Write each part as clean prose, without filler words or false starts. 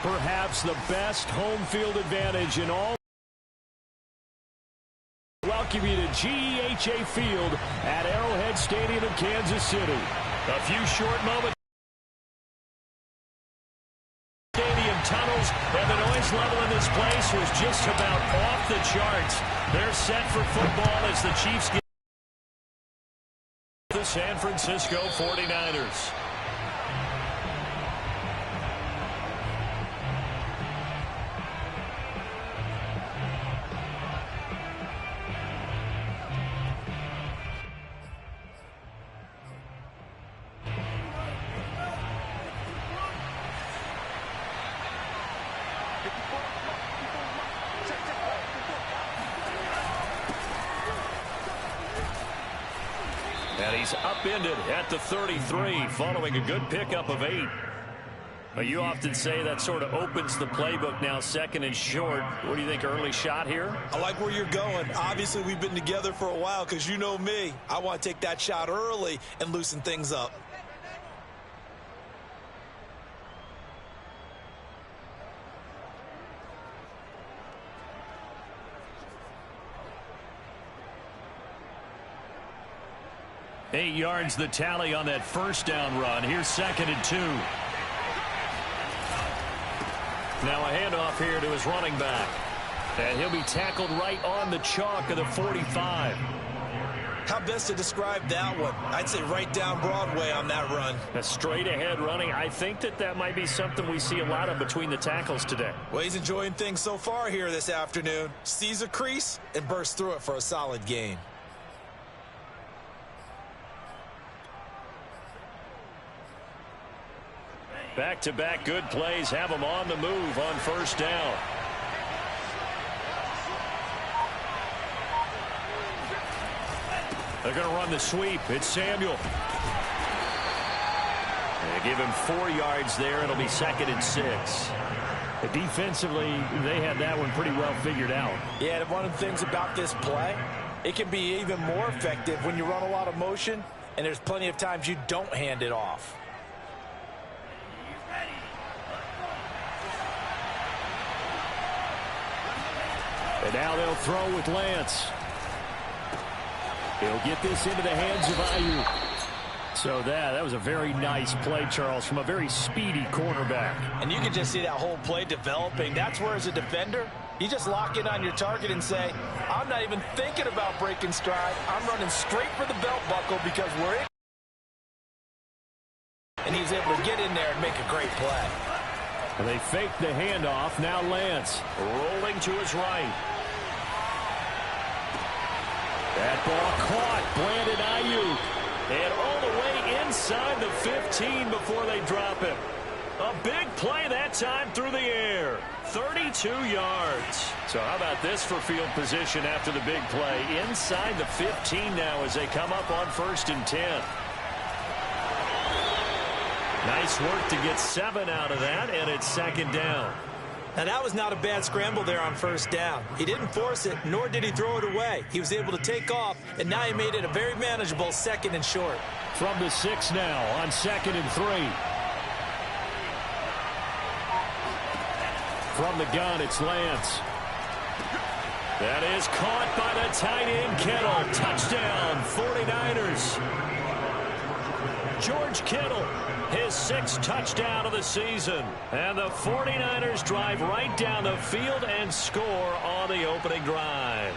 Perhaps the best home field advantage in all. Welcome you to GEHA Field at Arrowhead Stadium in Kansas City. A few short moments. Stadium tunnels, and the noise level in this place was just about off the charts. They're set for football as the Chiefs get the San Francisco 49ers. And he's upended at the 33 following a good pickup of 8. But you often say that sort of opens the playbook now, second and short. What do you think, early shot here? I like where you're going. Obviously, we've been together for a while because you know me. I want to take that shot early and loosen things up. Eight yards the tally on that first down run. Here's 2nd and 2. Now a handoff here to his running back. And he'll be tackled right on the chalk of the 45. How best to describe that one? I'd say right down Broadway on that run. A straight ahead running. I think that might be something we see a lot of between the tackles today. Well, he's enjoying things so far here this afternoon. Sees a crease and bursts through it for a solid gain. Back-to-back good plays have them on the move on first down. They're going to run the sweep. It's Samuel. They give him 4 yards there. It'll be 2nd and 6. Defensively, they had that one pretty well figured out. Yeah, and one of the things about this play, it can be even more effective when you run a lot of motion, and there's plenty of times you don't hand it off. And now they'll throw with Lance. He'll get this into the hands of Ayuk. So that was a very nice play, Charles, from a very speedy cornerback. And you can just see that whole play developing. That's where, as a defender, you just lock in on your target and say, I'm not even thinking about breaking stride. I'm running straight for the belt buckle because we're in. And he's able to get in there and make a great play. And they fake the handoff. Now Lance rolling to his right. That ball caught. Brandon Ayuk. And all the way inside the 15 before they drop him. A big play that time through the air. 32 yards. So how about this for field position after the big play? Inside the 15 now as they come up on 1st and 10. Nice work to get 7 out of that, and it's 2nd down. Now, that was not a bad scramble there on 1st down. He didn't force it, nor did he throw it away. He was able to take off, and now he made it a very manageable 2nd and short. From the 6 now on 2nd and 3. From the gun, it's Lance. That is caught by the tight end, Kittle. Touchdown, 49ers. George Kittle, his 6th touchdown of the season. And the 49ers drive right down the field and score on the opening drive.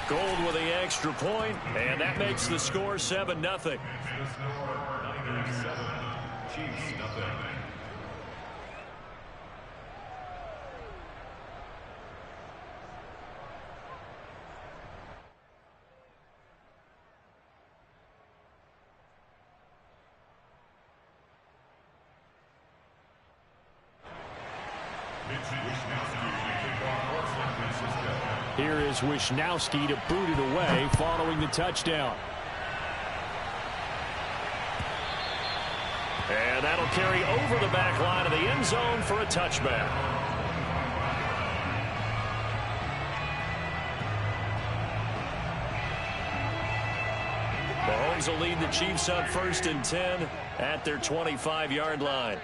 Gold with the extra point, and that makes the score 7-0. Chiefs, nothing. Here is Wisnowski to boot it away following the touchdown. And that'll carry over the back line of the end zone for a touchback. Mahomes will lead the Chiefs on 1st and 10 at their 25-yard line.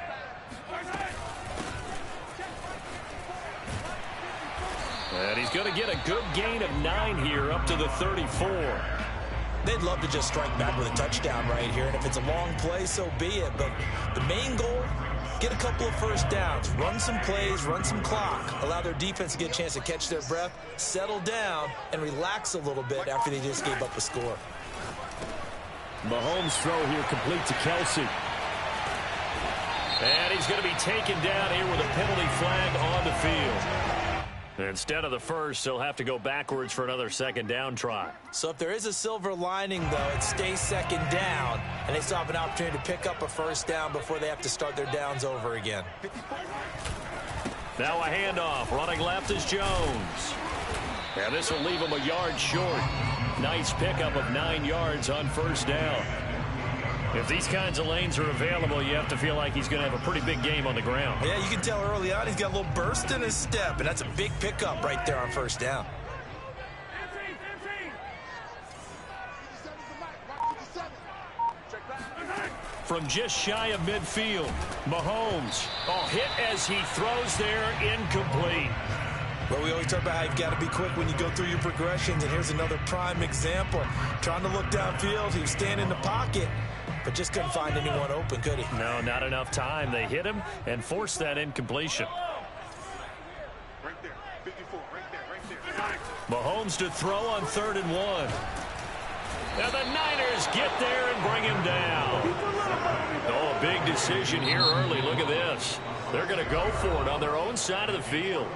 And he's going to get a good gain of 9 here up to the 34. They'd love to just strike back with a touchdown right here, and if it's a long play, so be it. But the main goal, get a couple of first downs, run some plays, run some clock, allow their defense to get a chance to catch their breath, settle down, and relax a little bit after they just gave up a score. Mahomes' throw here complete to Kelsey. And he's going to be taken down here with a penalty flag on the field. Instead of the first, he'll have to go backwards for another second down try. So if there is a silver lining, though, it stays second down, and they still have an opportunity to pick up a first down before they have to start their downs over again. Now a handoff. Running left is Jones. And this will leave him a yard short. Nice pickup of 9 yards on first down. If these kinds of lanes are available, you have to feel like he's going to have a pretty big game on the ground. Yeah, you can tell early on he's got a little burst in his step, and that's a big pickup right there on first down. From just shy of midfield, Mahomes, hit as he throws there, incomplete. Well, we always talk about how you've got to be quick when you go through your progressions, and here's another prime example. Trying to look downfield, he was standing in the pocket, but just couldn't find anyone open, could he? No, not enough time. They hit him and forced that incompletion. Right there, 54, right there. Mahomes to throw on 3rd and 1. And the Niners get there and bring him down. Oh, a big decision here early. Look at this. They're going to go for it on their own side of the field.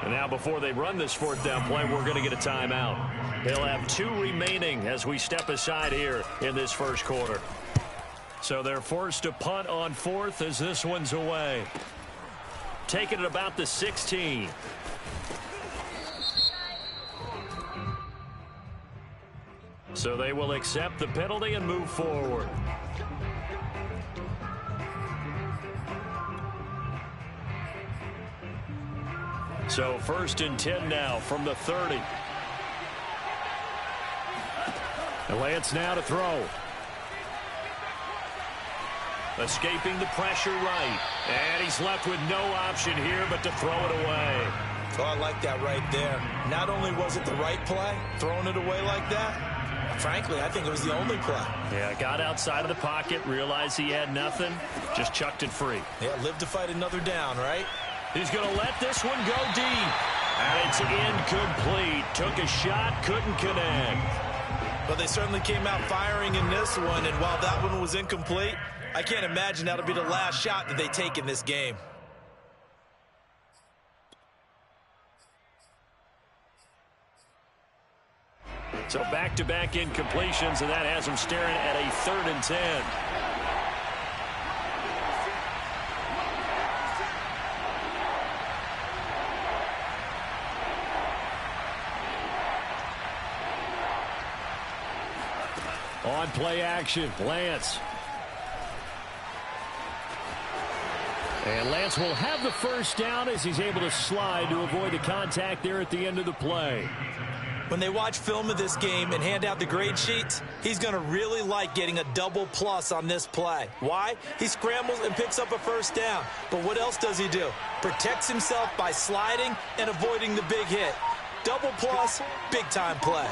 And now before they run this 4th down play, we're going to get a timeout. They'll have 2 remaining as we step aside here in this first quarter. So they're forced to punt on 4th as this one's away. Taking it about the 16. So they will accept the penalty and move forward. So 1st and 10 now from the 30. And Lance now to throw. Escaping the pressure right. And he's left with no option here but to throw it away. Oh, I like that right there. Not only was it the right play, throwing it away like that, frankly, I think it was the only play. Yeah, got outside of the pocket, realized he had nothing, just chucked it free. Yeah, live to fight another down, right? He's going to let this one go deep. And it's incomplete. Took a shot, couldn't connect. But they certainly came out firing in this one, and while that one was incomplete, I can't imagine that'll be the last shot that they take in this game. So back-to-back incompletions, and that has them staring at a 3rd and 10. On play action, Lance. And Lance will have the first down as he's able to slide to avoid the contact there at the end of the play. When they watch film of this game and hand out the grade sheets, he's going to really like getting a double plus on this play. Why? He scrambles and picks up a first down. But what else does he do? Protects himself by sliding and avoiding the big hit. Double plus, big-time play.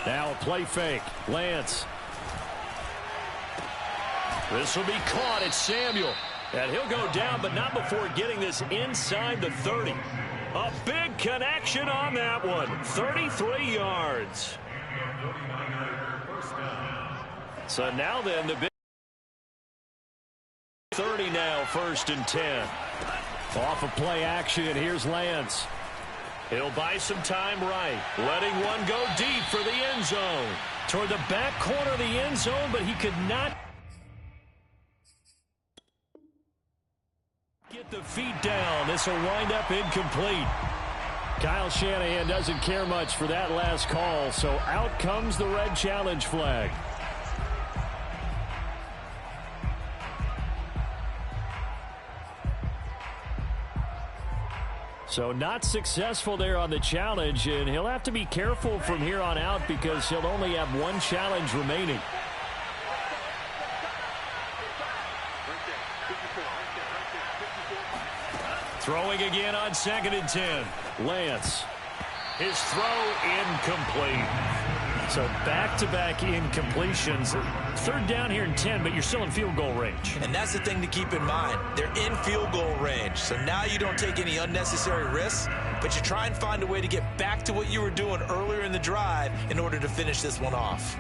Now a play fake. Lance. This will be caught. It's Samuel. And he'll go down, but not before getting this inside the 30. A big connection on that one. 33 yards. So now then, the big 30 now, 1st and 10. Off of play action, here's Lance. He'll buy some time right. Letting one go deep for the end zone. Toward the back corner of the end zone, but he could not get the feet down. This will wind up incomplete. Kyle Shanahan doesn't care much for that last call, so out comes the red challenge flag. So not successful there on the challenge, and he'll have to be careful from here on out because he'll only have one challenge remaining. Throwing again on 2nd and 10. Lance. His throw incomplete. So back-to-back incompletions. 3rd down here and 10, but you're still in field goal range. And that's the thing to keep in mind. They're in field goal range. So now you don't take any unnecessary risks, but you try and find a way to get back to what you were doing earlier in the drive in order to finish this one off.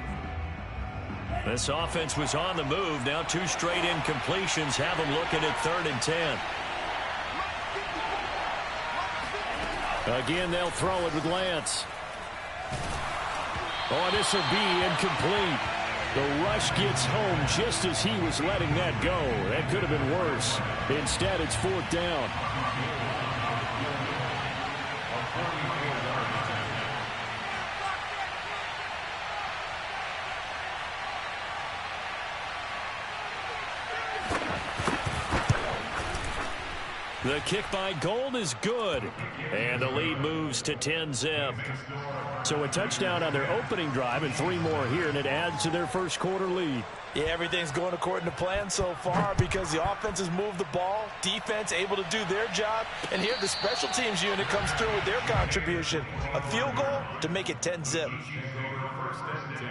This offense was on the move. Now 2 straight incompletions have them looking at 3rd and 10. Again, they'll throw it with Lance. Oh, this will be incomplete. The rush gets home just as he was letting that go. That could have been worse. Instead, it's 4th down. The kick by Gold is good. And the lead moves to 10-zip. So a touchdown on their opening drive and 3 more here, and it adds to their first quarter lead. Yeah, everything's going according to plan so far because the offense has moved the ball, defense able to do their job, and here the special teams unit comes through with their contribution. A field goal to make it 10-zip. 1st and 10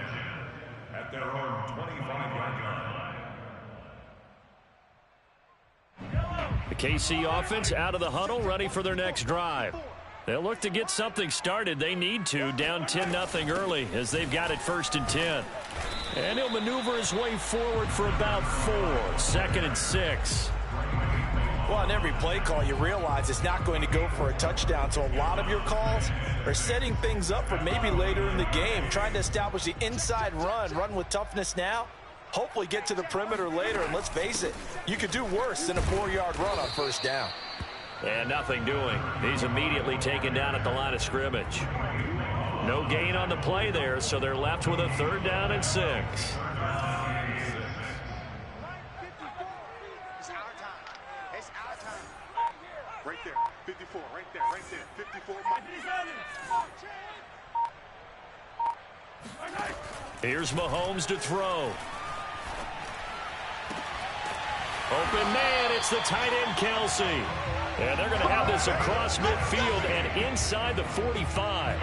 at their own 25-yard line. The KC offense out of the huddle, ready for their next drive. They'll look to get something started. They need to, down 10-0 early as they've got it 1st and 10. And he'll maneuver his way forward for about 4. 2nd and 6. Well, on every play call, you realize it's not going to go for a touchdown. So a lot of your calls are setting things up for maybe later in the game, trying to establish the inside run with toughness now. Hopefully get to the perimeter later, and let's face it, you could do worse than a 4-yard run on 1st down. And nothing doing. He's immediately taken down at the line of scrimmage. No gain on the play there, so they're left with a 3rd down and 6. It's our time. It's our time. Right there. 54. Right there. Right there. 54. Here's Mahomes to throw. Open man, it's the tight end, Kelsey. And they're going to have this across midfield and inside the 45.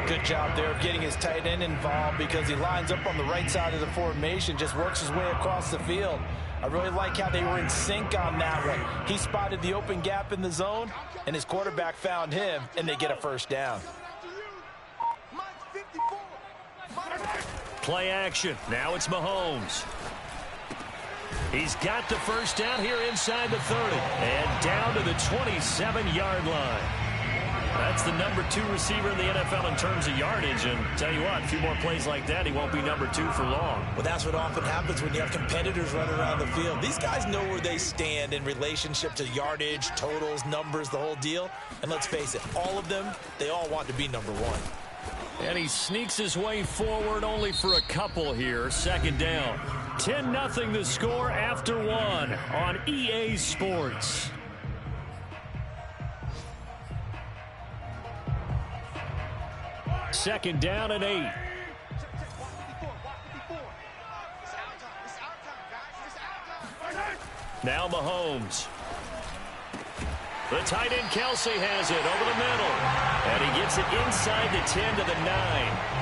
Good job there of getting his tight end involved because he lines up on the right side of the formation, just works his way across the field. I really like how they were in sync on that one. He spotted the open gap in the zone, and his quarterback found him, and they get a 1st down. Play action. Now it's Mahomes. He's got the 1st down here inside the 30. And down to the 27-yard line. That's the number 2 receiver in the NFL in terms of yardage. And tell you what, a few more plays like that, he won't be number 2 for long. Well, that's what often happens when you have competitors running around the field. These guys know where they stand in relationship to yardage, totals, numbers, the whole deal. And let's face it, all of them, they all want to be number 1. And he sneaks his way forward only for a couple here. 2nd down. 10-0 the score after 1 on EA Sports. Second down and 8. Now Mahomes. The tight end Kelsey has it over the middle. And he gets it inside the 10 to the 9.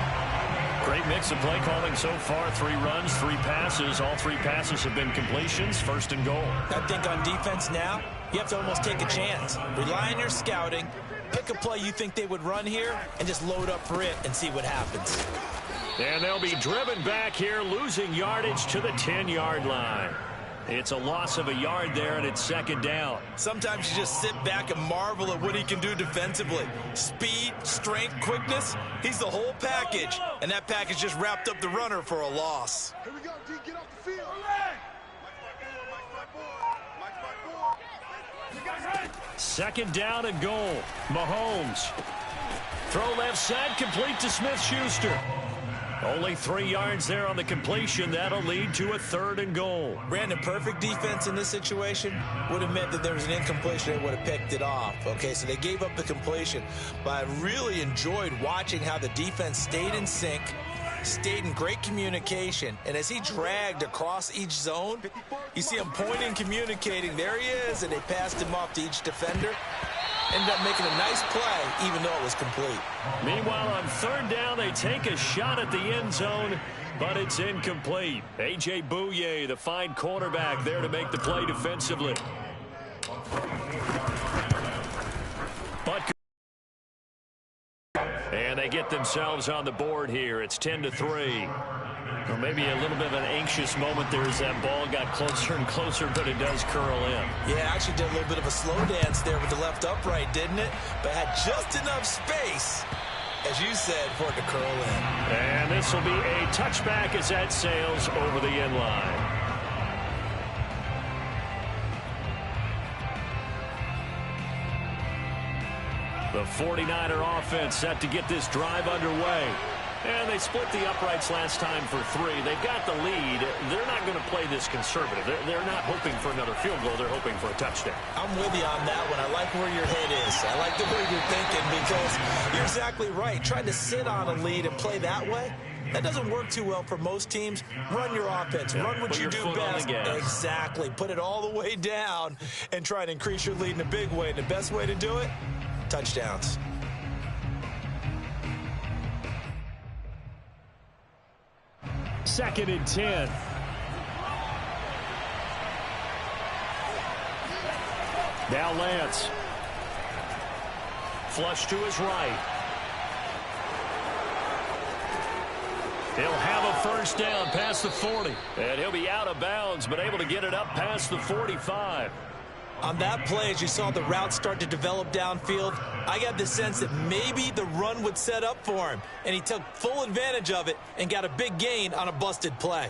Great mix of play calling so far. 3 runs, 3 passes. All 3 passes have been completions. 1st and goal. I think on defense now, you have to almost take a chance. Rely on your scouting. Pick a play you think they would run here and just load up for it and see what happens. And they'll be driven back here, losing yardage to the 10-yard line. It's a loss of a yard there, and it's 2nd down. Sometimes you just sit back and marvel at what he can do defensively. Speed, strength, quickness, he's the whole package. And that package just wrapped up the runner for a loss. Here we go, D. Get off the field. Second down and goal. Mahomes. Throw left side, complete to Smith-Schuster. Only 3 yards there on the completion. That'll lead to a 3rd and goal. Brandon, perfect defense in this situation would have meant that there was an incompletion. They would have picked it off. Okay, so they gave up the completion. But I really enjoyed watching how the defense stayed in sync, stayed in great communication. And as he dragged across each zone, you see him pointing, communicating. There he is, and they passed him off to each defender. Ended up making a nice play, even though it was complete. Meanwhile, on 3rd down, they take a shot at the end zone, but it's incomplete. A.J. Bouye, the fine cornerback, there to make the play defensively. And they get themselves on the board here. It's 10-3. Or maybe a little bit of an anxious moment there as that ball got closer and closer, but it does curl in. Yeah, actually did a little bit of a slow dance there with the left upright, didn't it? But had just enough space, as you said, for it to curl in. And this will be a touchback as that sails over the end line. The 49er offense set to get this drive underway. And they split the uprights last time for 3. They've got the lead. They're not going to play this conservative. They're not hoping for another field goal. They're hoping for a touchdown. I'm with you on that one. I like where your head is. I like the way you're thinking because you're exactly right. Trying to sit on a lead and play that way, that doesn't work too well for most teams. Run your offense. Run what you do best. Exactly. Put it all the way down and try and increase your lead in a big way. And the best way to do it, touchdowns. Second and 10. Now Lance. Flush to his right. He'll have a 1st down past the 40. And he'll be out of bounds, but able to get it up past the 45. On that play, as you saw the route start to develop downfield, I got the sense that maybe the run would set up for him. And he took full advantage of it and got a big gain on a busted play.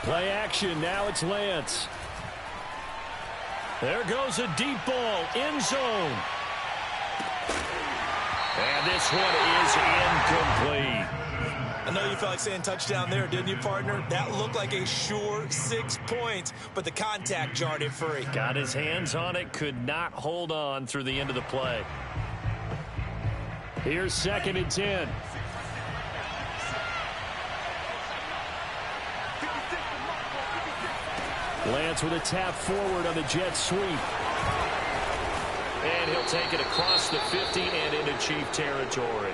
Play action. Now it's Lance. There goes a deep ball. End zone. And this one is incomplete. I know you felt like saying touchdown there, didn't you, partner? That looked like a sure 6 points, but the contact jarred it free. Got his hands on it, could not hold on through the end of the play. Here's 2nd and 10. Lance with a tap forward on the jet sweep. And he'll take it across the 50 and into Chief territory.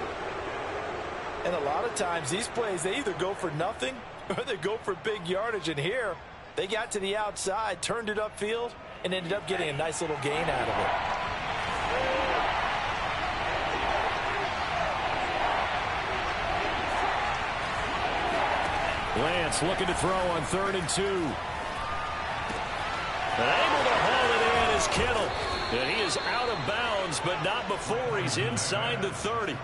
And a lot of times these plays, they either go for nothing or they go for big yardage. And here, they got to the outside, turned it upfield, and ended up getting a nice little gain out of it. Lance looking to throw on 3rd and 2. And able to haul it in is Kittle. And he is out of bounds, but not before he's inside the 30.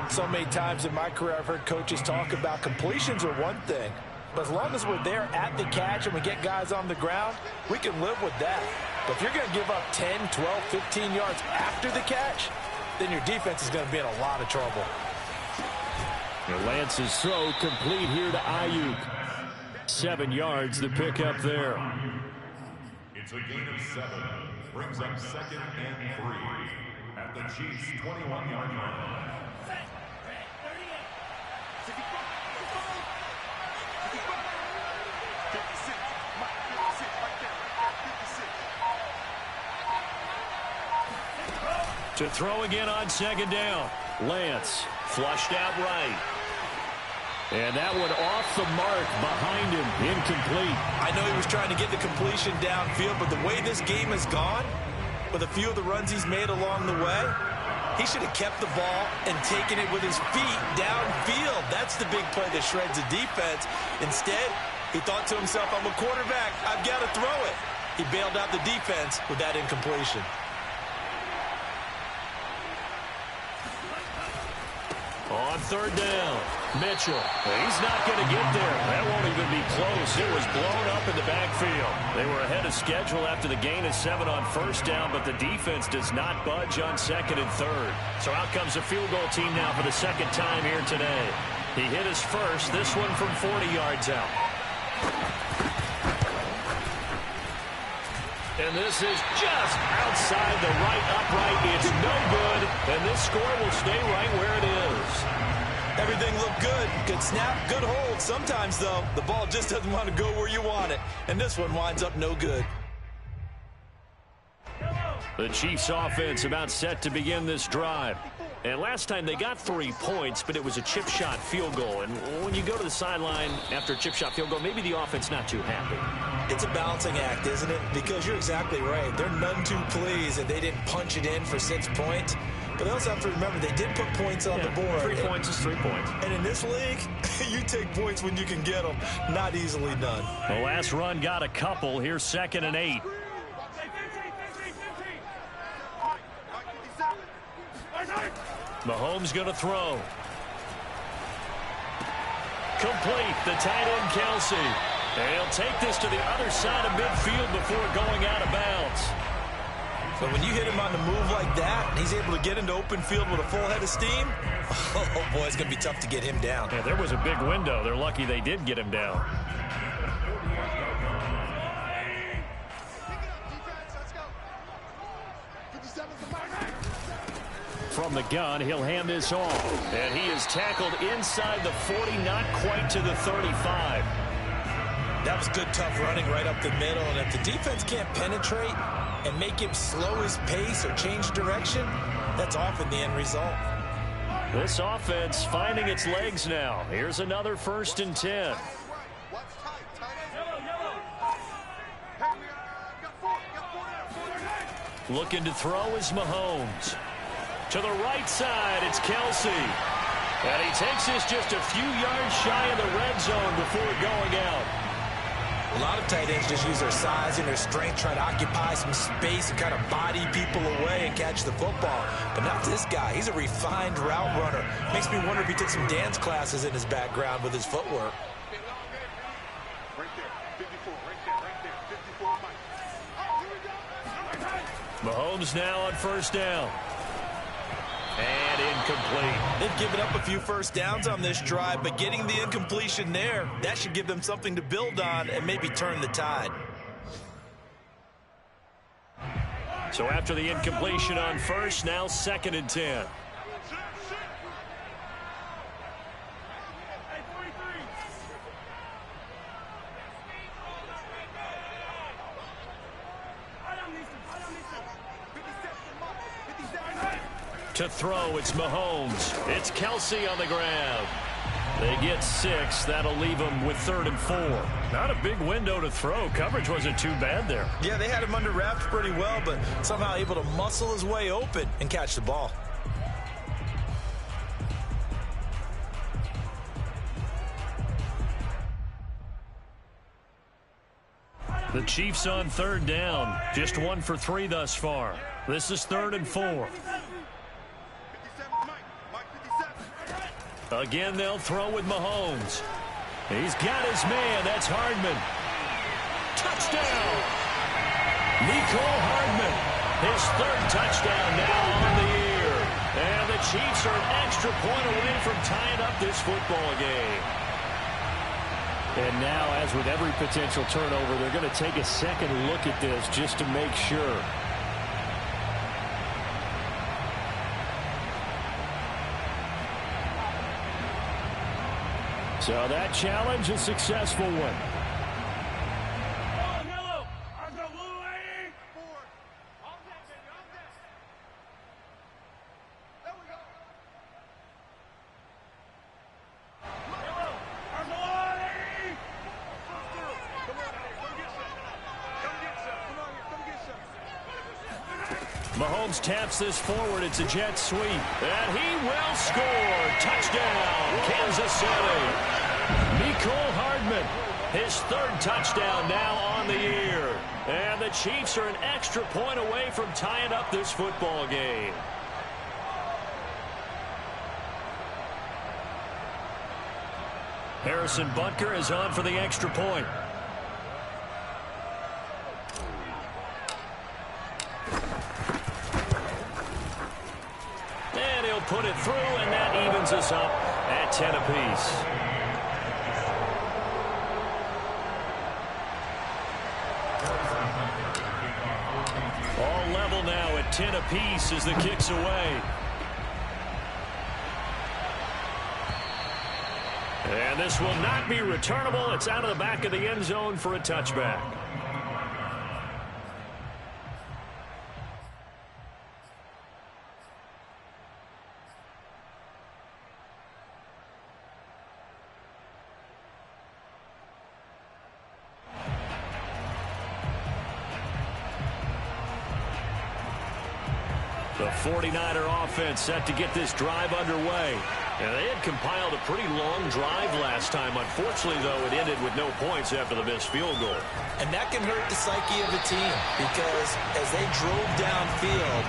So many times in my career I've heard coaches talk about completions are one thing. But as long as we're there at the catch and we get guys on the ground, we can live with that. But if you're going to give up 10, 12, 15 yards after the catch, then your defense is going to be in a lot of trouble. Lance's throw complete here to Ayuk. 7 yards the pick up there. It's a gain of 7. Brings up 2nd and 3 at the Chiefs' 21-yard line. To throw again on 2nd down. Lance flushed out right. And that one off the mark behind him. Incomplete. I know he was trying to get the completion downfield, but the way this game has gone, with a few of the runs he's made along the way, he should have kept the ball and taken it with his feet downfield. That's the big play that shreds the defense. Instead, he thought to himself, I'm a quarterback. I've got to throw it. He bailed out the defense with that incompletion. On third down, Mitchell. He's not going to get there. That won't even be close. It was blown up in the backfield. They were ahead of schedule after the gain of 7 on first down, but the defense does not budge on second and third. So out comes a field goal team now for the second time here today. He hit his first, this one from 40 yards out. And this is just outside the right upright. It's no good, and this score will stay right where it is. Everything looked good. Good snap, good hold. Sometimes, though, the ball just doesn't want to go where you want it. And this one winds up no good. The Chiefs offense about set to begin this drive. And last time they got 3 points, but it was a chip shot field goal. And when you go to the sideline after a chip shot field goal, maybe the offense not too happy. It's a balancing act, isn't it? Because you're exactly right. They're none too pleased that they didn't punch it in for 6 points. But they also have to remember they did put points on the board. 3 points is 3 points. And in this league, you take points when you can get them. Not easily done. The last run got a couple. Here's 2nd and 8. Mahomes going to throw. Complete. The tight end, Kelsey. And he'll take this to the other side of midfield before going out of bounds. So when you hit him on the move like that, and he's able to get into open field with a full head of steam, oh boy, it's going to be tough to get him down. Yeah, there was a big window. They're lucky they did get him down. From the gun, he'll hand this off. And he is tackled inside the 40, not quite to the 35. That was good, tough running right up the middle. And if the defense can't penetrate and make him slow his pace or change direction, that's often the end result. This offense finding its legs now. Here's another 1st and 10. Looking to throw is Mahomes. To the right side, it's Kelsey. And he takes this just a few yards shy of the red zone before going out. A lot of tight ends just use their size and their strength, try to occupy some space and kind of body people away and catch the football. But not this guy. He's a refined route runner. Makes me wonder if he took some dance classes in his background with his footwork. Right there, 54, right there, 54. Mahomes now on 1st down. And incomplete. They've given up a few first downs on this drive, but getting the incompletion there, that should give them something to build on and maybe turn the tide. So after the incompletion on 1st, now 2nd and 10. To throw, it's Mahomes. It's Kelsey on the ground. They get 6. That'll leave them with 3rd and 4. Not a big window to throw. Coverage wasn't too bad there. Yeah, they had him under wraps pretty well, but somehow able to muscle his way open and catch the ball. The Chiefs on 3rd down. Just 1 for 3 thus far. This is 3rd and 4. Again, they'll throw with Mahomes. He's got his man. That's Hardman. Touchdown! Nicole Hardman. His 3rd touchdown now on the year. And the Chiefs are an extra point away from tying up this football game. And now, as with every potential turnover, they're going to take a second look at this just to make sure. So that challenge, a successful one. Mahomes taps this forward. It's a jet sweep. And he will score. Touchdown, Kansas City. Nicole Hardman, his 3rd touchdown now on the year. And the Chiefs are an extra point away from tying up this football game. Harrison Butker is on for the extra point. And he'll put it through, and that evens us up at 10 apiece. All level now at 10 apiece as the kick's away. And this will not be returnable. It's out of the back of the end zone for a touchback. The 49er offense set to get this drive underway. And they had compiled a pretty long drive last time. Unfortunately, though, it ended with no points after the missed field goal. And that can hurt the psyche of a team because as they drove downfield,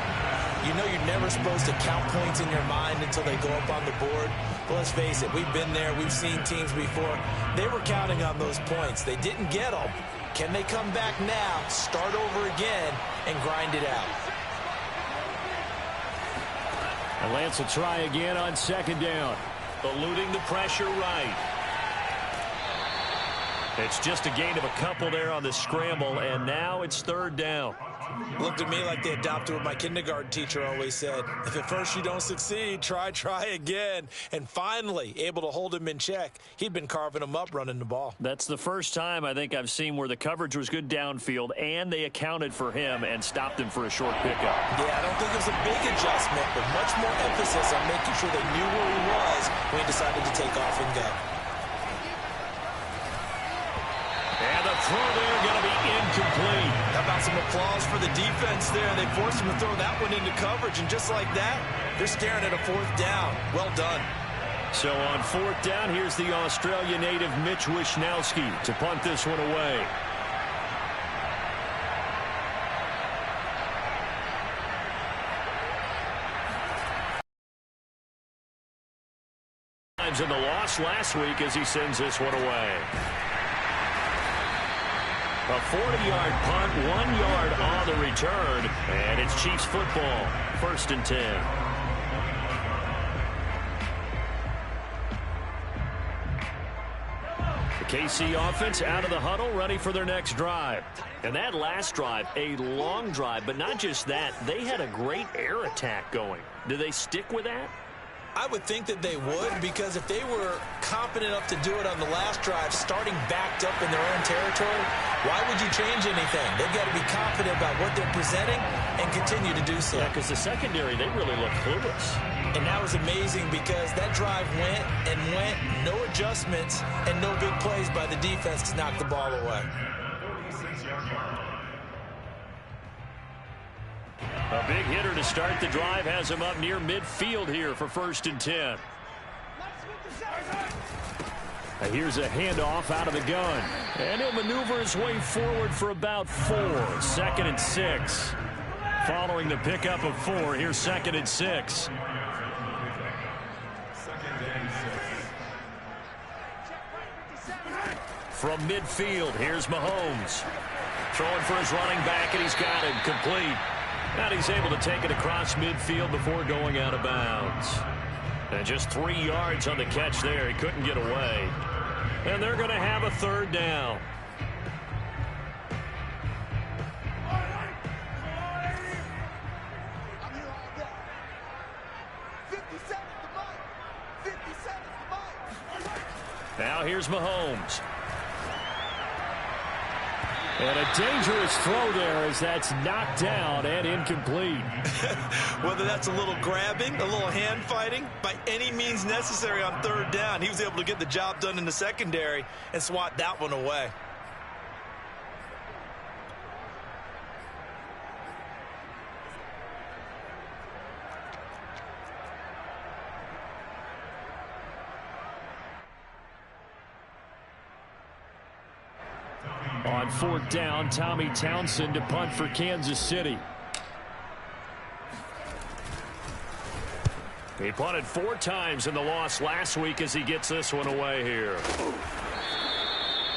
you know you're never supposed to count points in your mind until they go up on the board. But let's face it, we've been there. We've seen teams before. They were counting on those points. They didn't get them. Can they come back now, start over again, and grind it out? And Lance will try again on second down. Eluding the pressure right. It's just a gain of a couple there on the scramble, and now it's third down. Looked at me like they adopted what my kindergarten teacher always said. If at first you don't succeed, try again. And finally, able to hold him in check. He'd been carving him up running the ball. That's the first time I think I've seen where the coverage was good downfield, and they accounted for him and stopped him for a short pickup. Yeah, I don't think it was a big adjustment, but much more emphasis on making sure they knew where he was when he decided to take off and go. And the throw there going to be incomplete. How about some applause for the defense there? They forced him to throw that one into coverage, and just like that, they're staring at a fourth down. Well done. So on fourth down, here's the Australia native Mitch Wishnowsky to punt this one away. In the loss last week as he sends this one away. A 40-yard punt, 1 yard on the return, and it's Chiefs football, 1st and 10. The KC offense out of the huddle, ready for their next drive. And that last drive, a long drive, but not just that, they had a great air attack going. Do they stick with that? I would think that they would, because if they were confident enough to do it on the last drive, starting backed up in their own territory, why would you change anything? They've got to be confident about what they're presenting and continue to do so. Yeah, because the secondary, they really look clueless. And that was amazing because that drive went and went, no adjustments, and no big plays by the defense to knock the ball away. A big hitter to start the drive has him up near midfield here for 1st and 10. Here's a handoff out of the gun. And he'll maneuver his way forward for about 4. 2nd and 6. Following the pickup of 4, here's 2nd and 6. From midfield, here's Mahomes. Throwing for his running back, and he's got him complete. And he's able to take it across midfield before going out of bounds. And just 3 yards on the catch there. He couldn't get away. And they're going to have a third down. Now here's Mahomes. And a dangerous throw there as that's knocked down and incomplete. Whether that's a little grabbing, a little hand fighting, by any means necessary on third down, he was able to get the job done in the secondary and swat that one away. On fourth down, Tommy Townsend to punt for Kansas City. He punted 4 times in the loss last week as he gets this one away here.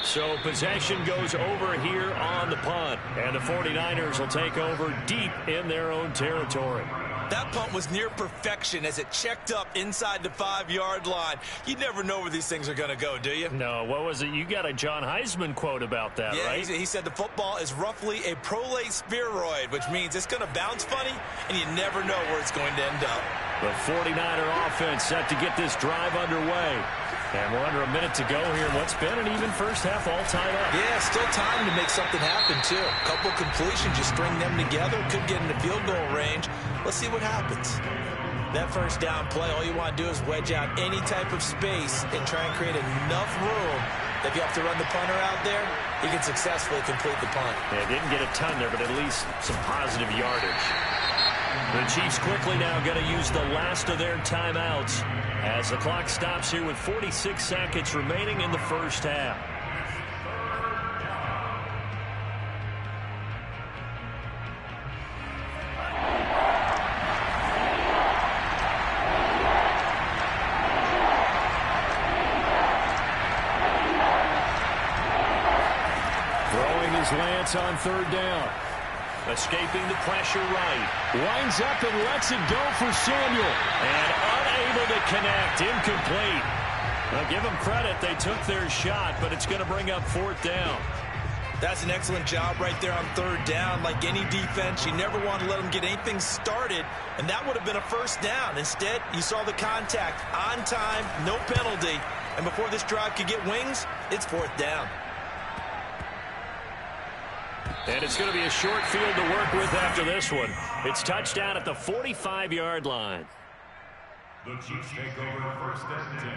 So possession goes over here on the punt, and the 49ers will take over deep in their own territory. That punt was near perfection as it checked up inside the 5-yard line. You never know where these things are going to go, do you? No, what was it? You got a John Heisman quote about that, yeah, right? He said the football is roughly a prolate spheroid, which means it's going to bounce funny, and you never know where it's going to end up. The 49er offense set to get this drive underway. And we're under a minute to go here. What's been an even first half all tied up. Yeah, still time to make something happen, too. A couple completions, you string them together, could get into field goal range. Let's see what happens. That first down play, all you want to do is wedge out any type of space and try and create enough room that if you have to run the punter out there, he can successfully complete the punt. Yeah, didn't get a ton there, but at least some positive yardage. The Chiefs quickly now going to use the last of their timeouts as the clock stops here with 46 seconds remaining in the first half. Throwing his Lance on third down. Escaping the pressure right. Winds up and lets it go for Samuel. And unable to connect. Incomplete. Now give them credit. They took their shot, but it's going to bring up 4th down. That's an excellent job right there on 3rd down. Like any defense, you never want to let them get anything started, and that would have been a 1st down. Instead, you saw the contact on time, no penalty, and before this drive could get wings, it's 4th down. And it's going to be a short field to work with after this one. It's touchdown at the 45-yard line. The Chiefs take over 1st and 10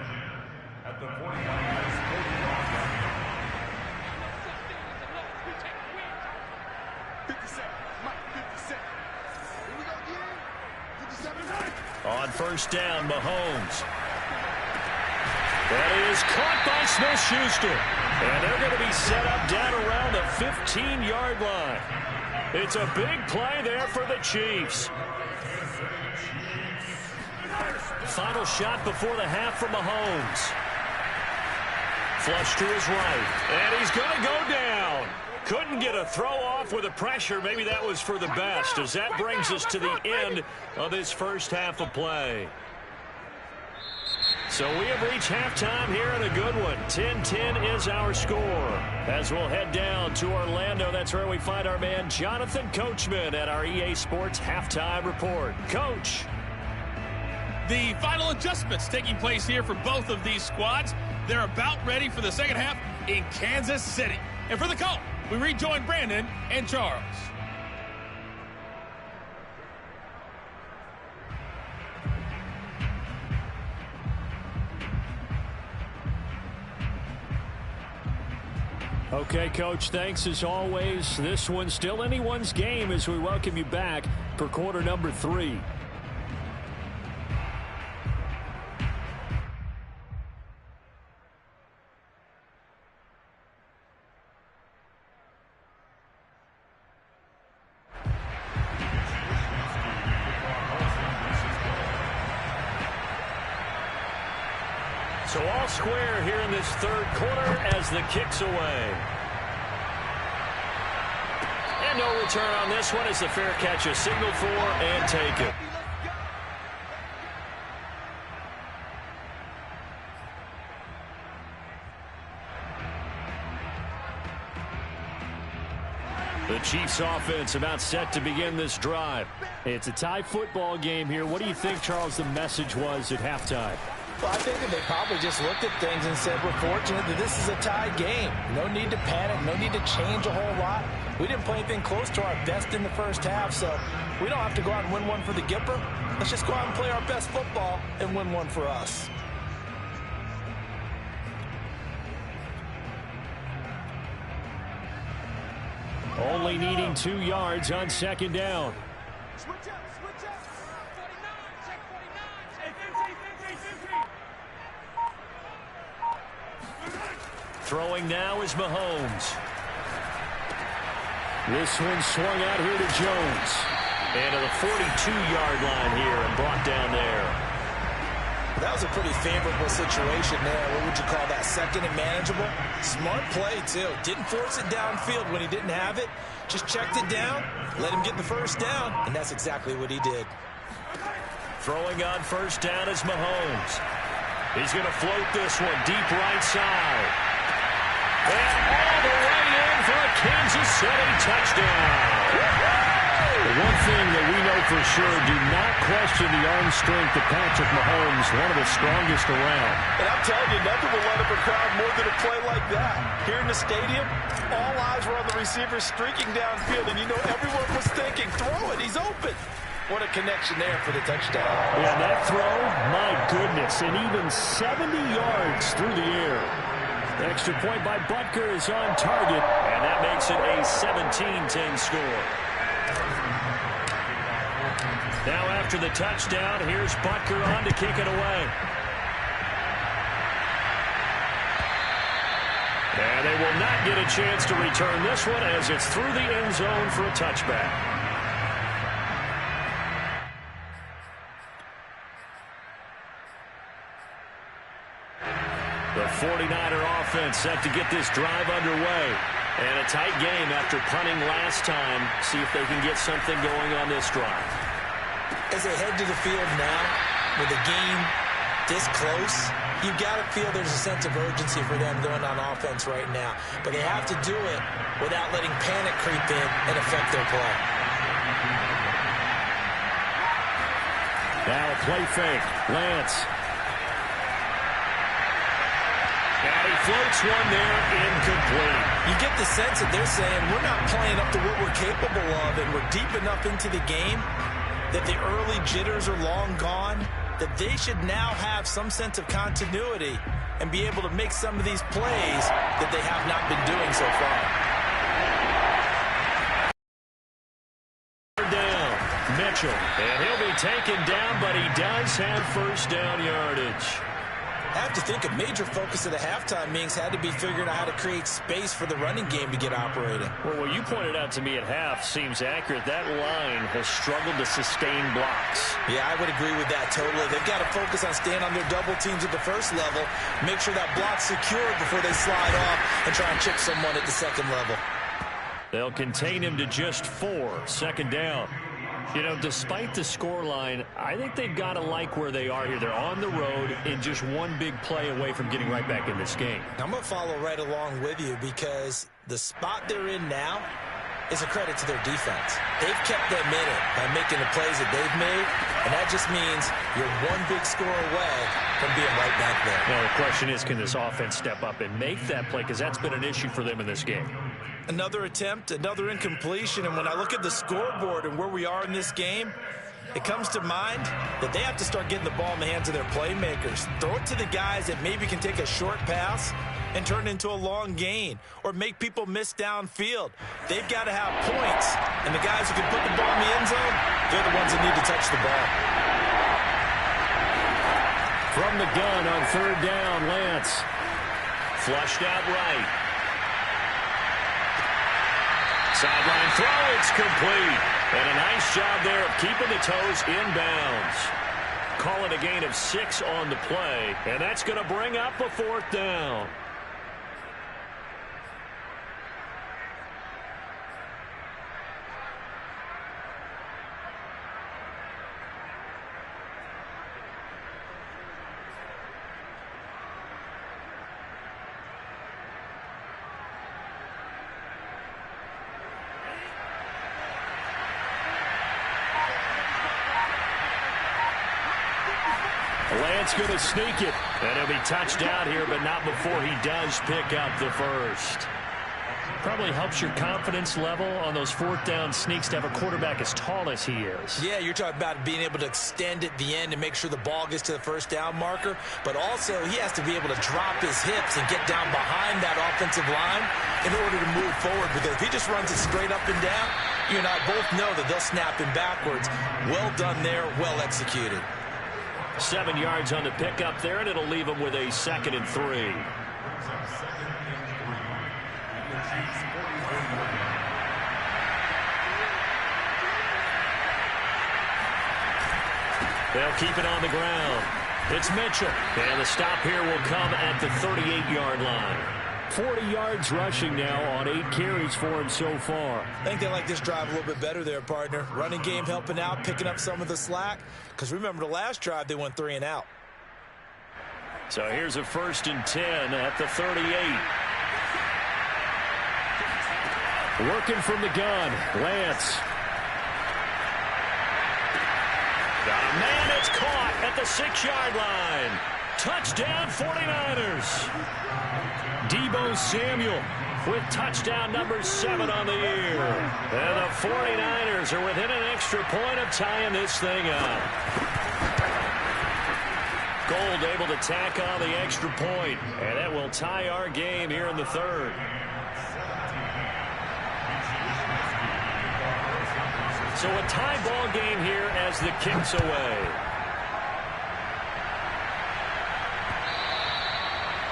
at the 49ers 45-yard line. 57. Mike, 57. Here we go again. 57. On 1st down, Mahomes. That is caught by Smith-Schuster. And they're going to be set up down around the 15-yard line. It's a big play there for the Chiefs. Final shot before the half from Mahomes. Flush to his right. And he's going to go down. Couldn't get a throw off with the pressure. Maybe that was for the best, as that brings us to the end of this first half of play. So we have reached halftime here in a good one. 10-10 is our score. As we'll head down to Orlando, that's where we find our man Jonathan Coachman at our EA Sports Halftime Report. Coach. The final adjustments taking place here for both of these squads. They're about ready for the second half in Kansas City. And for the call, we rejoin Brandon and Charles. Okay, Coach, thanks as always. This one's still anyone's game as we welcome you back for quarter number 3. So all square here in this 3rd quarter as the kick's away. And no return on this one as the fair catch is signaled for and taken. The Chiefs offense about set to begin this drive. It's a tie football game here. What do you think, Charles, the message was at halftime? Well, I think that they probably just looked at things and said, we're fortunate that this is a tie game. No need to panic, no need to change a whole lot. We didn't play anything close to our best in the first half, so we don't have to go out and win one for the Gipper. Let's just go out and play our best football and win one for us. Only needing 2 yards on 2nd down. Switch up, switch up. 49, check 49. Throwing now is Mahomes. This one swung out here to Jones. And to the 42-yard line here and brought down there. That was a pretty favorable situation there. What would you call that? Second and manageable? Smart play, too. Didn't force it downfield when he didn't have it. Just checked it down, let him get the first down, and that's exactly what he did. Throwing on first down is Mahomes. He's going to float this one deep right side. And all the way in for a Kansas City touchdown. The one thing that we know for sure, do not question the arm strength of Patrick Mahomes, one of the strongest around. And I'm telling you, nothing will light up a crowd more than a play like that. Here in the stadium, all eyes were on the receiver streaking downfield, and you know everyone was thinking, throw it, he's open. What a connection there for the touchdown. Yeah, that throw, my goodness, and even 70 yards through the air. The extra point by Butker is on target, and that makes it a 17-10 score. Now after the touchdown, here's Butker on to kick it away. And they will not get a chance to return this one as it's through the end zone for a touchback. The 49er offense set to get this drive underway. And a tight game after punting last time. See if they can get something going on this drive. As they head to the field now, with the game this close, you've got to feel there's a sense of urgency for them going on offense right now. But they have to do it without letting panic creep in and affect their play. Now a play fake. Lance. And he floats one there, incomplete. You get the sense that they're saying we're not playing up to what we're capable of, and we're deep enough into the game that the early jitters are long gone, that they should now have some sense of continuity and be able to make some of these plays that they have not been doing so far. Down, Mitchell, and he'll be taken down, but he does have first down yardage. I have to think a major focus of the halftime meetings had to be figuring out how to create space for the running game to get operating. Well, what you pointed out to me at half seems accurate. That line has struggled to sustain blocks. Yeah, I would agree with that totally. They've got to focus on staying on their double teams at the first level, make sure that block's secured before they slide off and try and chip someone at the second level. They'll contain him to just 4, second down. You know, despite the scoreline, I think they've got to like where they are here. They're on the road and just one big play away from getting right back in this game. I'm going to follow right along with you because the spot they're in now is a credit to their defense. They've kept them in it by making the plays that they've made, and that just means you're one big score away from being right back there. Now, the question is, can this offense step up and make that play? Because that's been an issue for them in this game. Another attempt, another incompletion, and when I look at the scoreboard and where we are in this game, it comes to mind that they have to start getting the ball in the hands of their playmakers. Throw it to the guys that maybe can take a short pass and turn it into a long gain or make people miss downfield. They've got to have points, and the guys who can put the ball in the end zone, they're the ones that need to touch the ball. From the gun on third down, Lance. Flushed out right. Sideline throw, it's complete. And a nice job there of keeping the toes inbounds. Call it a gain of 6 on the play, and that's going to bring up a 4th down. Lance going to sneak it, and he'll be touched out here, but not before he does pick up the first. Probably helps your confidence level on those 4th down sneaks to have a quarterback as tall as he is. Yeah, you're talking about being able to extend at the end and make sure the ball gets to the first down marker, but also he has to be able to drop his hips and get down behind that offensive line in order to move forward, because if he just runs it straight up and down, you and I both know that they'll snap him backwards. Well done there, well executed. 7 yards on the pickup there, and it'll leave him with a 2nd and 3. They'll keep it on the ground. It's Mitchell. And the stop here will come at the 38-yard line. 40 yards rushing now on 8 carries for him so far. I think they like this drive a little bit better there, partner. Running game helping out, picking up some of the slack. Because remember, the last drive, they went 3 and out. So here's a 1st and 10 at the 38. Working from the gun, Lance. Got a man, it's caught at the 6-yard line. Touchdown 49ers. Deebo Samuel with touchdown number 7 on the year. And the 49ers are within an extra point of tying this thing up. Gold able to tack on the extra point, and that will tie our game here in the 3rd. So a tie ball game here as the kick's away.